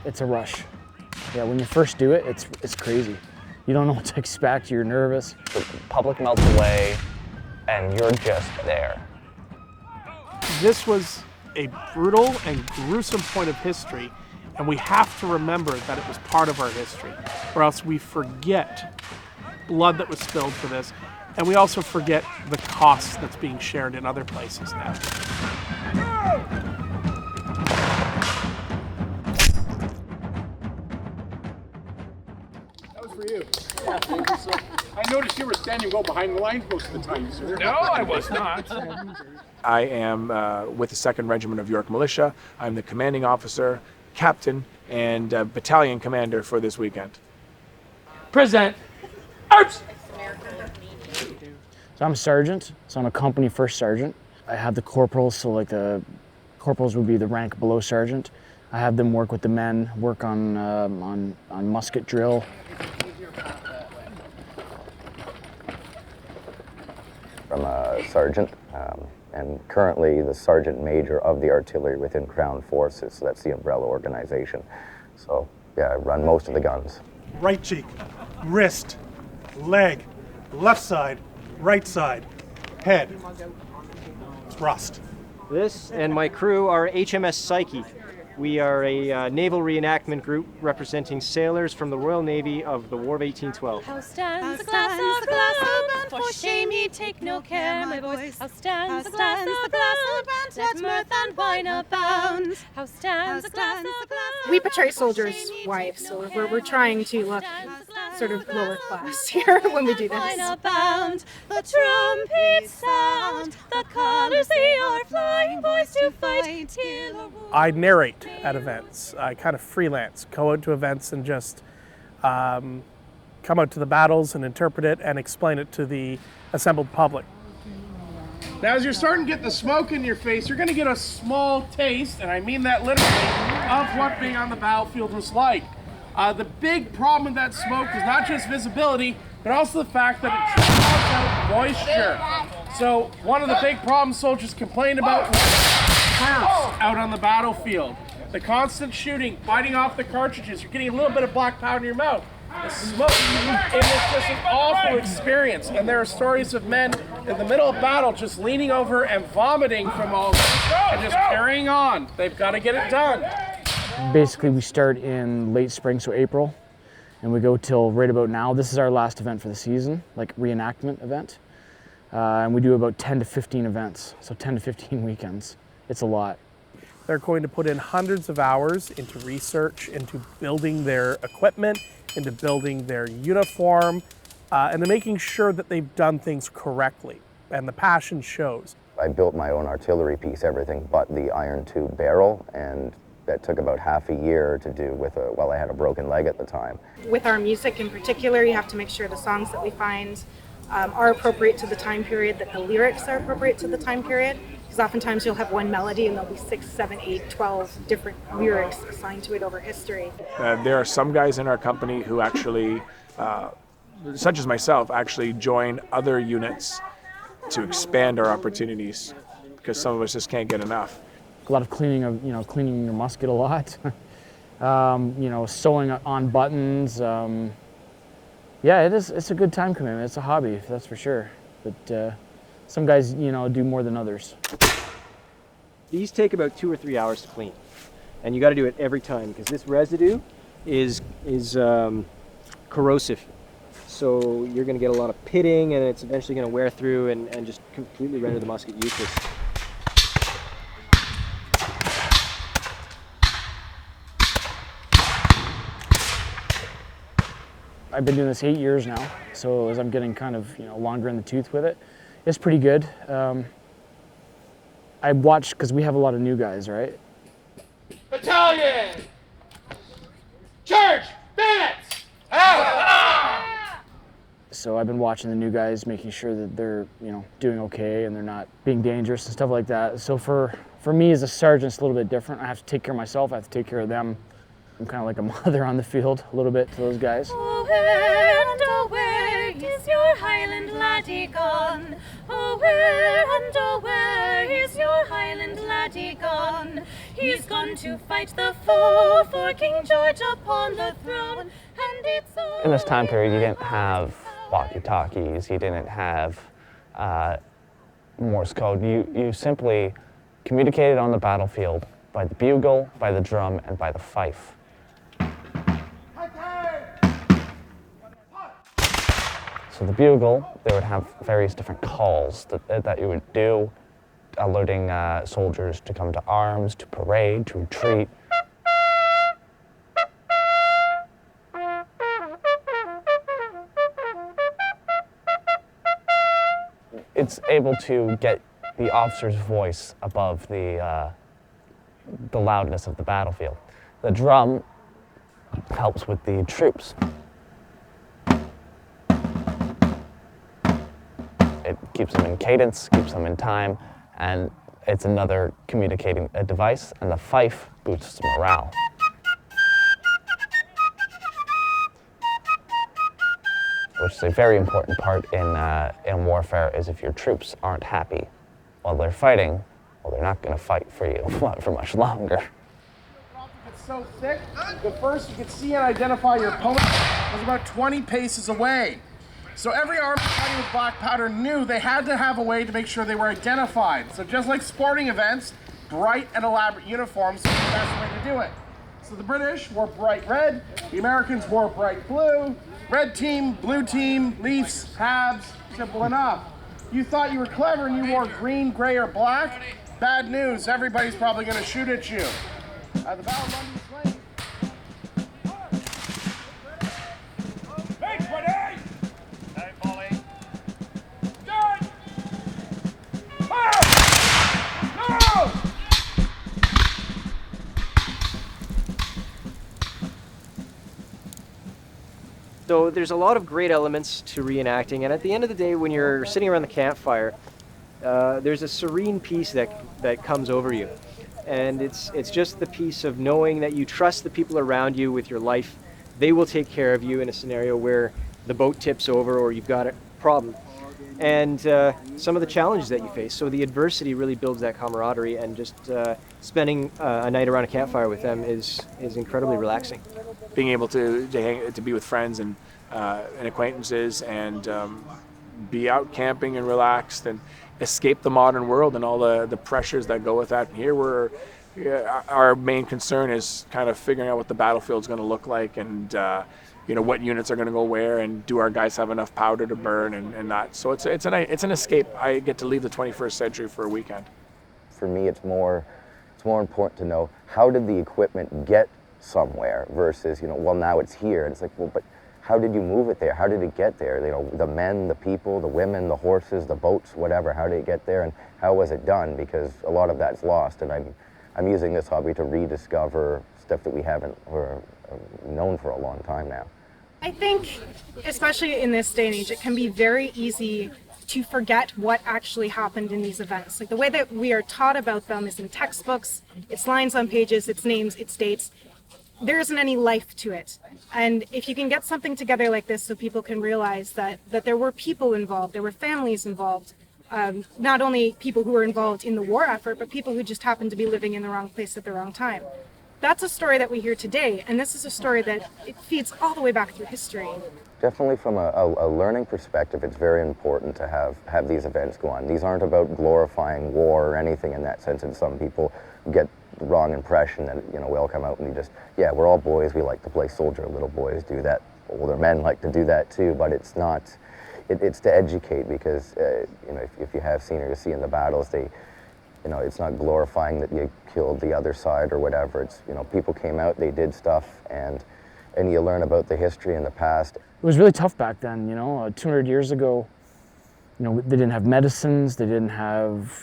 It's a rush. Yeah, when you first do it, it's crazy. You don't know what to expect, you're nervous. The public melts away, and you're just there. This was a brutal and gruesome point of history, and we have to remember that it was part of our history, or else we forget blood that was spilled for this, and we also forget the cost that's being shared in other places now. That was for you. Yeah, thank you, sir. I noticed you were standing well behind the lines most of the time, sir. No, I was not. I am with the 2nd Regiment of York Militia. I'm the commanding officer, captain, and battalion commander for this weekend. Present. Arps! So I'm a sergeant, so I'm a company first sergeant. I have the corporals, so like the corporals would be the rank below sergeant. I have them work with the men, work on musket drill. I'm a sergeant, and currently the sergeant major of the artillery within Crown Forces, so that's the umbrella organization. So yeah, I run most of the guns. Right cheek, wrist, leg, left side, right side, head. It's rust. This and my crew are HMS Psyche. We are a naval reenactment group representing sailors from the Royal Navy of the War of 1812. How stands the glass of bound? For shame ye take no care, my boys. How stands the glass of bound? Let mirth and wine abound. How stands the glass of bound? We portray soldiers' wives, so we're trying to look sort of lower class here when we do this. The trumpets sound, the colors they are flying, boys to fight till or wound. I narrate at events. I kind of freelance, go out to events and just come out to the battles and interpret it and explain it to the assembled public. Now, as you're starting to get the smoke in your face, you're going to get a small taste, and I mean that literally, of what being on the battlefield was like. The big problem with that smoke is not just visibility, but also the fact that it draws out moisture. So one of the big problems soldiers complained about was bursts out on the battlefield. The constant shooting, biting off the cartridges, you're getting a little bit of black powder in your mouth. The smoke, it is just an awful experience. And there are stories of men in the middle of battle just leaning over and vomiting from all this and just carrying on. They've got to get it done. Basically, we start in late spring, so April, and we go till right about now. This is our last event for the season, like reenactment event. And we do about 10 to 15 events, so 10 to 15 weekends. It's a lot. They're going to put in hundreds of hours into research, into building their equipment, into building their uniform, and they're making sure that they've done things correctly, and the passion shows. I built my own artillery piece, everything but the iron tube barrel, and that took about half a year to do with I had a broken leg at the time. With our music in particular, you have to make sure the songs that we find are appropriate to the time period, that the lyrics are appropriate to the time period. Because oftentimes you'll have one melody and there'll be 6, 7, 8, 12 different lyrics assigned to it over history. There are some guys in our company who actually, such as myself, actually join other units to expand our opportunities because some of us just can't get enough. A lot of cleaning cleaning your musket a lot. Sewing on buttons. Yeah, it's a good time commitment. It's a hobby, that's for sure. But some guys, do more than others. These take about 2 or 3 hours to clean, and you got to do it every time because this residue is corrosive. So you're going to get a lot of pitting, and it's eventually going to wear through and just completely render the musket useless. I've been doing this 8 years now, so as I'm getting kind of longer in the tooth with it, it's pretty good. I watch because we have a lot of new guys, right? Battalion! Charge! Bayonets! Out! So I've been watching the new guys, making sure that they're doing okay and they're not being dangerous and stuff like that. So for me as a sergeant, it's a little bit different. I have to take care of myself. I have to take care of them. I'm kind of like a mother on the field a little bit to those guys. Oh, where and oh, where is your Highland laddie gone? Oh, where and oh, where is your Highland laddie gone? He's gone to fight the foe for King George upon the throne, and it's all In this time period, you didn't have walkie-talkies, you didn't have Morse code. You simply communicated on the battlefield by the bugle, by the drum, and by the fife. So the bugle, they would have various different calls that you would do, alerting soldiers to come to arms, to parade, to retreat. It's able to get the officer's voice above the loudness of the battlefield. The drum helps with the troops. It keeps them in cadence, keeps them in time, and it's another communicating device, and the fife boosts morale. Which is a very important part in warfare, is if your troops aren't happy while they're fighting, well, they're not going to fight for you for much longer. It's so thick, the first you could see and identify your opponent was about 20 paces away. So every army fighting with black powder knew they had to have a way to make sure they were identified. So just like sporting events, bright and elaborate uniforms was the best way to do it. So the British wore bright red, the Americans wore bright blue, red team, blue team, Leafs, Habs, simple enough. You thought you were clever and you wore green, gray, or black? Bad news, everybody's probably gonna shoot at you. The Battle of London Slain. So there's a lot of great elements to reenacting, and at the end of the day, when you're sitting around the campfire, there's a serene peace that comes over you. And it's just the peace of knowing that you trust the people around you with your life. They will take care of you in a scenario where the boat tips over or you've got a problem. And some of the challenges that you face. So the adversity really builds that camaraderie, and just spending a night around a campfire with them is incredibly relaxing. Being able to be with friends and acquaintances and be out camping and relaxed and escape the modern world and all the pressures that go with that. And here our main concern is kind of figuring out what the battlefield's going to look like, and what units are going to go where, and do our guys have enough powder to burn and not. So it's an escape. I get to leave the 21st century for a weekend. For me, it's more important to know, how did the equipment get somewhere versus, well, now it's here. And it's like, well, but how did you move it there? How did it get there? The men, the people, the women, the horses, the boats, whatever, how did it get there, and how was it done? Because a lot of that's lost, and I'm using this hobby to rediscover stuff that we haven't known for a long time now. I think, especially in this day and age, it can be very easy to forget what actually happened in these events. Like, the way that we are taught about them is in textbooks, it's lines on pages, it's names, it's dates. There isn't any life to it. And if you can get something together like this so people can realize that there were people involved, there were families involved, not only people who were involved in the war effort, but people who just happened to be living in the wrong place at the wrong time. That's a story that we hear today, and this is a story that it feeds all the way back through history. Definitely from a learning perspective, it's very important to have these events go on. These aren't about glorifying war or anything in that sense, and some people get the wrong impression that, we'll come out and we're all boys, we like to play soldier, little boys do that, older men like to do that too, but it's not, it's to educate, because, if you have seen or you see in the battles, it's not glorifying that you killed the other side or whatever. It's, people came out, they did stuff, and you learn about the history in the past. It was really tough back then, 200 years ago. They didn't have medicines, they didn't have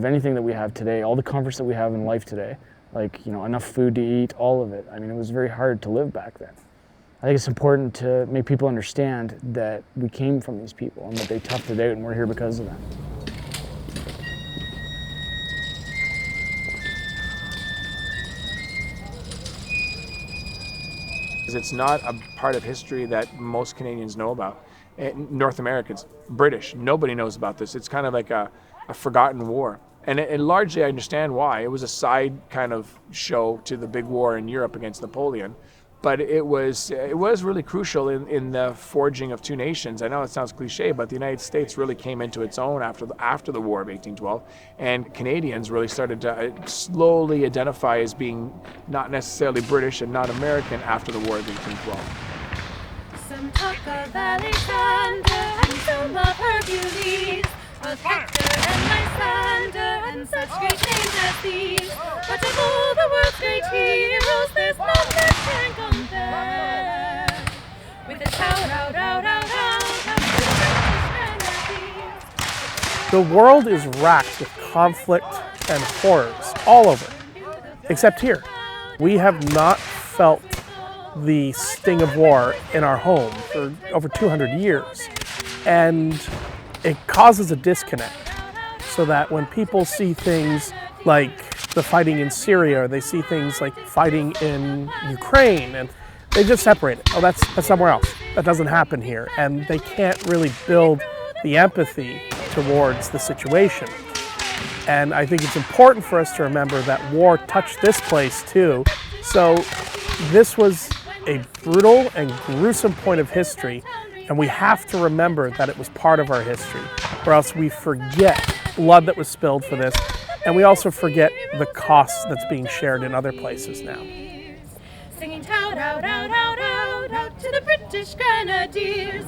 anything that we have today, all the comforts that we have in life today, like, enough food to eat, all of it. I mean, it was very hard to live back then. I think it's important to make people understand that we came from these people and that they toughed it out, and we're here because of them. because it's not a part of history that most Canadians know about. North Americans, British, nobody knows about this. It's kind of like a forgotten war. And largely I understand why. It was a side kind of show to the big war in Europe against Napoleon. But it was really crucial in the forging of two nations. I know it sounds cliche, but the United States really came into its own after the War of 1812, and Canadians really started to slowly identify as being not necessarily British and not American after the War of 1812. Some talk of Alexander and some of Hercules, of Hector and Lysander and such great names as these. But of all the world's great heroes, there's none that can compare with the shout out, out, out, out, The world is racked with conflict and horrors all over, except here. We have not felt the sting of war in our home for over 200 years. And it causes a disconnect, so that when people see things like the fighting in Syria, or they see things like fighting in Ukraine, and they just separate it. Oh, that's somewhere else. That doesn't happen here. And they can't really build the empathy towards the situation. And I think it's important for us to remember that war touched this place too. So this was a brutal and gruesome point of history, and we have to remember that it was part of our history, or else we forget blood that was spilled for this, and we also forget the cost that's being shared in other places now. singing tout, out, out, out, out, out to the British Grenadiers.